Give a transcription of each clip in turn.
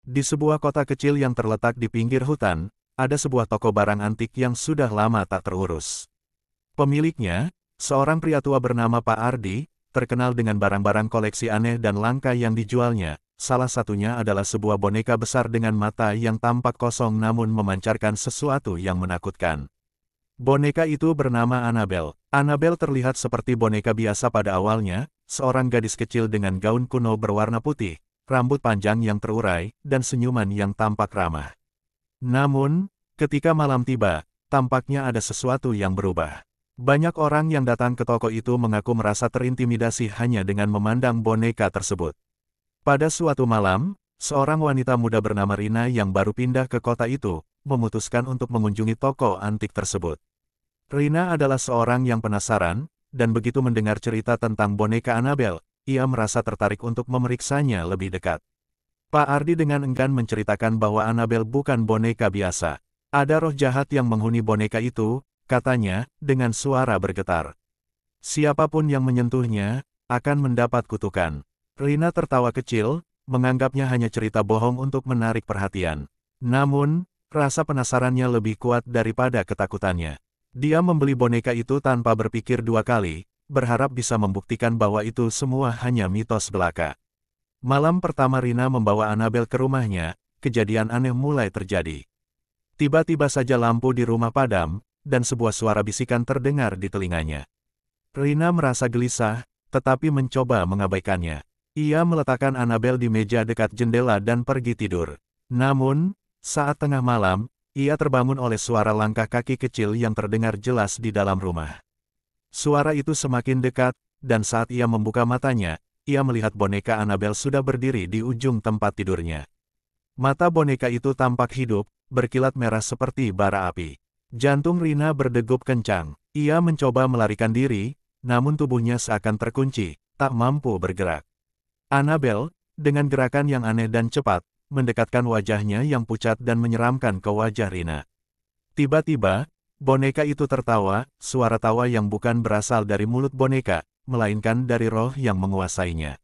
Di sebuah kota kecil yang terletak di pinggir hutan, ada sebuah toko barang antik yang sudah lama tak terurus. Pemiliknya, seorang pria tua bernama Pak Ardi, terkenal dengan barang-barang koleksi aneh dan langka yang dijualnya. Salah satunya adalah sebuah boneka besar dengan mata yang tampak kosong namun memancarkan sesuatu yang menakutkan. Boneka itu bernama Annabelle. Annabelle terlihat seperti boneka biasa pada awalnya, seorang gadis kecil dengan gaun kuno berwarna putih, rambut panjang yang terurai, dan senyuman yang tampak ramah. Namun, ketika malam tiba, tampaknya ada sesuatu yang berubah. Banyak orang yang datang ke toko itu mengaku merasa terintimidasi hanya dengan memandang boneka tersebut. Pada suatu malam, seorang wanita muda bernama Rina yang baru pindah ke kota itu, memutuskan untuk mengunjungi toko antik tersebut. Rina adalah seorang yang penasaran, dan begitu mendengar cerita tentang boneka Annabelle, ia merasa tertarik untuk memeriksanya lebih dekat. Pak Ardi dengan enggan menceritakan bahwa Annabelle bukan boneka biasa. Ada roh jahat yang menghuni boneka itu, katanya, dengan suara bergetar. Siapapun yang menyentuhnya, akan mendapat kutukan. Rina tertawa kecil, menganggapnya hanya cerita bohong untuk menarik perhatian. Namun, rasa penasarannya lebih kuat daripada ketakutannya. Dia membeli boneka itu tanpa berpikir dua kali, berharap bisa membuktikan bahwa itu semua hanya mitos belaka. Malam pertama Rina membawa Annabelle ke rumahnya, kejadian aneh mulai terjadi. Tiba-tiba saja lampu di rumah padam, dan sebuah suara bisikan terdengar di telinganya. Rina merasa gelisah, tetapi mencoba mengabaikannya. Ia meletakkan Annabelle di meja dekat jendela dan pergi tidur. Namun, saat tengah malam, ia terbangun oleh suara langkah kaki kecil yang terdengar jelas di dalam rumah. Suara itu semakin dekat, dan saat ia membuka matanya, ia melihat boneka Annabelle sudah berdiri di ujung tempat tidurnya. Mata boneka itu tampak hidup, berkilat merah seperti bara api. Jantung Rina berdegup kencang. Ia mencoba melarikan diri, namun tubuhnya seakan terkunci, tak mampu bergerak. Annabelle, dengan gerakan yang aneh dan cepat, mendekatkan wajahnya yang pucat dan menyeramkan ke wajah Rina. Tiba-tiba, boneka itu tertawa, suara tawa yang bukan berasal dari mulut boneka, melainkan dari roh yang menguasainya.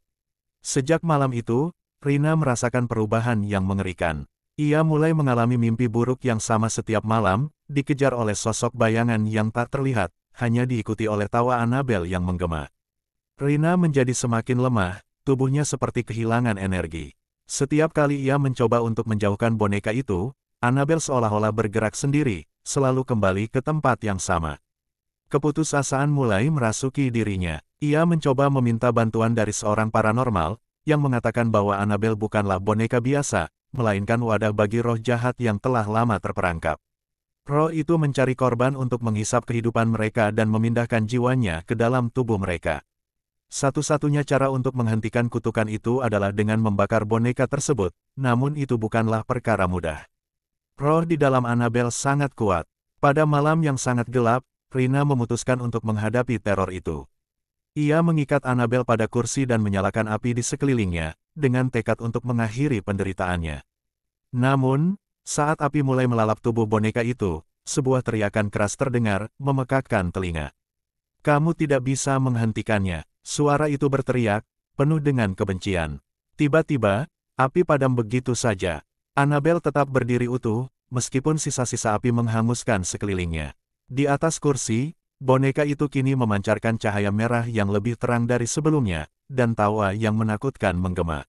Sejak malam itu, Rina merasakan perubahan yang mengerikan. Ia mulai mengalami mimpi buruk yang sama setiap malam, dikejar oleh sosok bayangan yang tak terlihat, hanya diikuti oleh tawa Annabelle yang menggema. Rina menjadi semakin lemah, tubuhnya seperti kehilangan energi. Setiap kali ia mencoba untuk menjauhkan boneka itu, Annabelle seolah-olah bergerak sendiri, selalu kembali ke tempat yang sama. Keputusasaan mulai merasuki dirinya. Ia mencoba meminta bantuan dari seorang paranormal, yang mengatakan bahwa Annabelle bukanlah boneka biasa, melainkan wadah bagi roh jahat yang telah lama terperangkap. Roh itu mencari korban untuk menghisap kehidupan mereka dan memindahkan jiwanya ke dalam tubuh mereka. Satu-satunya cara untuk menghentikan kutukan itu adalah dengan membakar boneka tersebut, namun itu bukanlah perkara mudah. Roh di dalam Annabelle sangat kuat. Pada malam yang sangat gelap, Rina memutuskan untuk menghadapi teror itu. Ia mengikat Annabelle pada kursi dan menyalakan api di sekelilingnya, dengan tekad untuk mengakhiri penderitaannya. Namun, saat api mulai melalap tubuh boneka itu, sebuah teriakan keras terdengar, memekakkan telinga. "Kamu tidak bisa menghentikannya." Suara itu berteriak, penuh dengan kebencian. Tiba-tiba, api padam begitu saja. Annabelle tetap berdiri utuh, meskipun sisa-sisa api menghanguskan sekelilingnya. Di atas kursi, boneka itu kini memancarkan cahaya merah yang lebih terang dari sebelumnya, dan tawa yang menakutkan menggema.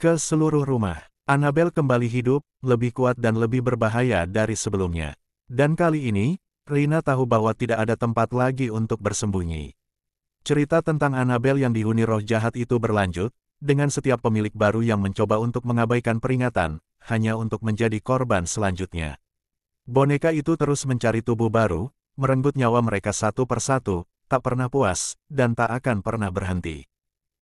Ke seluruh rumah, Annabelle kembali hidup, lebih kuat dan lebih berbahaya dari sebelumnya. Dan kali ini, Rina tahu bahwa tidak ada tempat lagi untuk bersembunyi. Cerita tentang Annabelle yang dihuni roh jahat itu berlanjut, dengan setiap pemilik baru yang mencoba untuk mengabaikan peringatan, hanya untuk menjadi korban selanjutnya. Boneka itu terus mencari tubuh baru, merenggut nyawa mereka satu persatu, tak pernah puas, dan tak akan pernah berhenti.